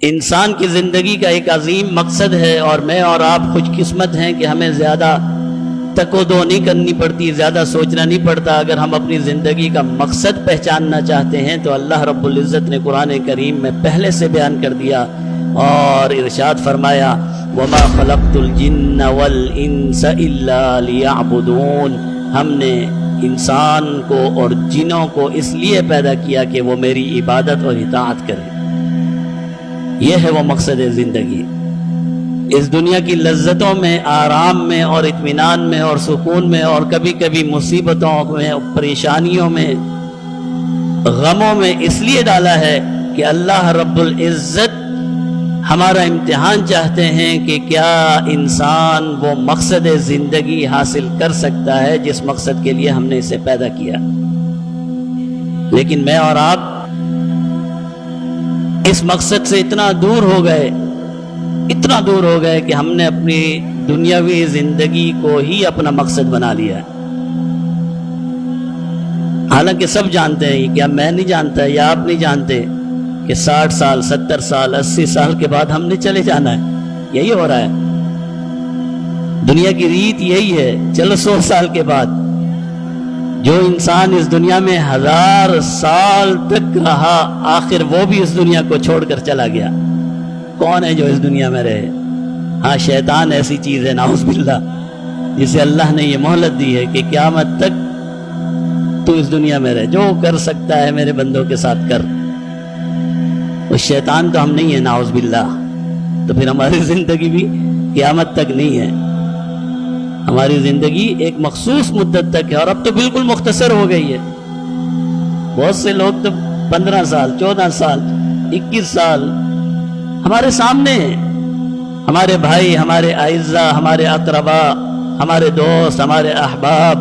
انسان کی زندگی کا ایک عظیم مقصد ہے، اور میں اور آپ خوش قسمت ہیں کہ ہمیں زیادہ تک و دو نہیں کرنی پڑتی، زیادہ سوچنا نہیں پڑتا۔ اگر ہم اپنی زندگی کا مقصد پہچاننا چاہتے ہیں تو اللہ رب العزت نے قرآن کریم میں پہلے سے بیان کر دیا اور ارشاد فرمایا وَمَا خَلَقْتُ الْجِنَّ وَالْإِنسَ إِلَّا لِيَعْبُدُونَ، ہم نے انسان کو اور جنوں کو اس لیے پیدا کیا کہ وہ میری عبادت اور اطاعت کریں۔ یہ ہے وہ مقصد زندگی۔ اس دنیا کی لذتوں میں، آرام میں اور اطمینان میں اور سکون میں اور کبھی کبھی مصیبتوں میں، پریشانیوں میں، غموں میں اس لیے ڈالا ہے کہ اللہ رب العزت ہمارا امتحان چاہتے ہیں کہ کیا انسان وہ مقصد زندگی حاصل کر سکتا ہے جس مقصد کے لیے ہم نے اسے پیدا کیا۔ لیکن میں اور آپ اس مقصد سے اتنا دور ہو گئے کہ ہم نے اپنی دنیاوی زندگی کو ہی اپنا مقصد بنا لیا ہے۔ حالانکہ سب جانتے ہیں، کیا میں نہیں جانتا یا آپ نہیں جانتے کہ 60 سال 70 سال 80 سال کے بعد ہم نے چلے جانا ہے؟ یہی ہو رہا ہے، دنیا کی ریت یہی ہے۔ چلو 100 سال کے بعد جو انسان اس دنیا میں 1000 سال تک رہا، آخر وہ بھی اس دنیا کو چھوڑ کر چلا گیا۔ کون ہے جو اس دنیا میں رہے؟ ہاں، شیطان ایسی چیز ہے نعوذ باللہ، جسے اللہ نے یہ مہلت دی ہے کہ قیامت تک تو اس دنیا میں رہے، جو کر سکتا ہے میرے بندوں کے ساتھ کر۔ وہ شیطان تو ہم نہیں ہے نعوذ باللہ، تو پھر ہماری زندگی بھی قیامت تک نہیں ہے۔ ہماری زندگی ایک مخصوص مدت تک ہے، اور اب تو بالکل مختصر ہو گئی ہے۔ بہت سے لوگ تو 15 سال 14 سال 21 سال ہمارے سامنے ہیں۔ ہمارے بھائی، ہمارے اعزاء، ہمارے اقربا، ہمارے دوست، ہمارے احباب،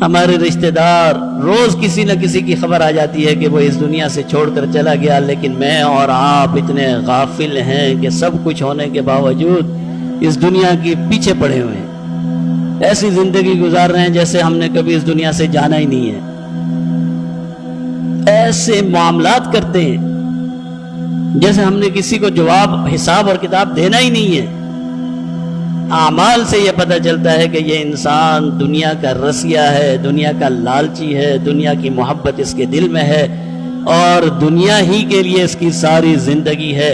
ہمارے رشتہ دار، روز کسی نہ کسی کی خبر آ جاتی ہے کہ وہ اس دنیا سے چھوڑ کر چلا گیا، لیکن میں اور آپ اتنے غافل ہیں کہ سب کچھ ہونے کے باوجود اس دنیا کے پیچھے پڑے ہوئے ہیں، ایسی زندگی گزار رہے ہیں جیسے ہم نے کبھی اس دنیا سے جانا ہی نہیں ہے۔ ایسے معاملات کرتے ہیں جیسے ہم نے کسی کو جواب، حساب اور کتاب دینا ہی نہیں ہے۔ اعمال سے یہ پتہ چلتا ہے کہ یہ انسان دنیا کا رسیا ہے، دنیا کا لالچی ہے، دنیا کی محبت اس کے دل میں ہے، اور دنیا ہی کے لیے اس کی ساری زندگی ہے۔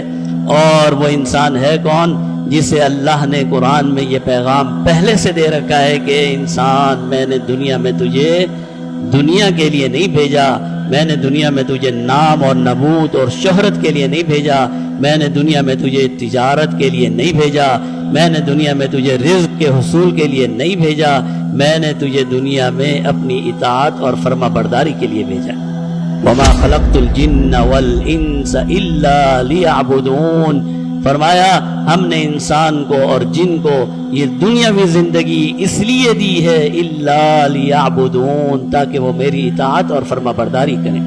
اور وہ انسان ہے کون؟ جسے اللہ نے قرآن میں یہ پیغام پہلے سے دے رکھا ہے کہ انسان، میں نے دنیا میں تجھے دنیا کے لیے نہیں بھیجا، میں نے دنیا میں تجھے نام اور نمود اور شہرت کے لیے نہیں بھیجا، میں نے دنیا میں تجھے تجارت کے لیے نہیں بھیجا، میں نے دنیا میں تجھے رزق کے حصول کے لیے نہیں بھیجا، میں نے تجھے دنیا میں اپنی اطاعت اور فرما برداری کے لیے بھیجا۔ وَمَا خَلَقْتُ الْجِنَّ وَالْإِنسَ إِلَّا لِيَعْبُدُونَ، فرمایا ہم نے انسان کو اور جن کو یہ دنیاوی زندگی اس لیے دی ہے الا لیعبدون، تاکہ وہ میری اطاعت اور فرما برداری کریں۔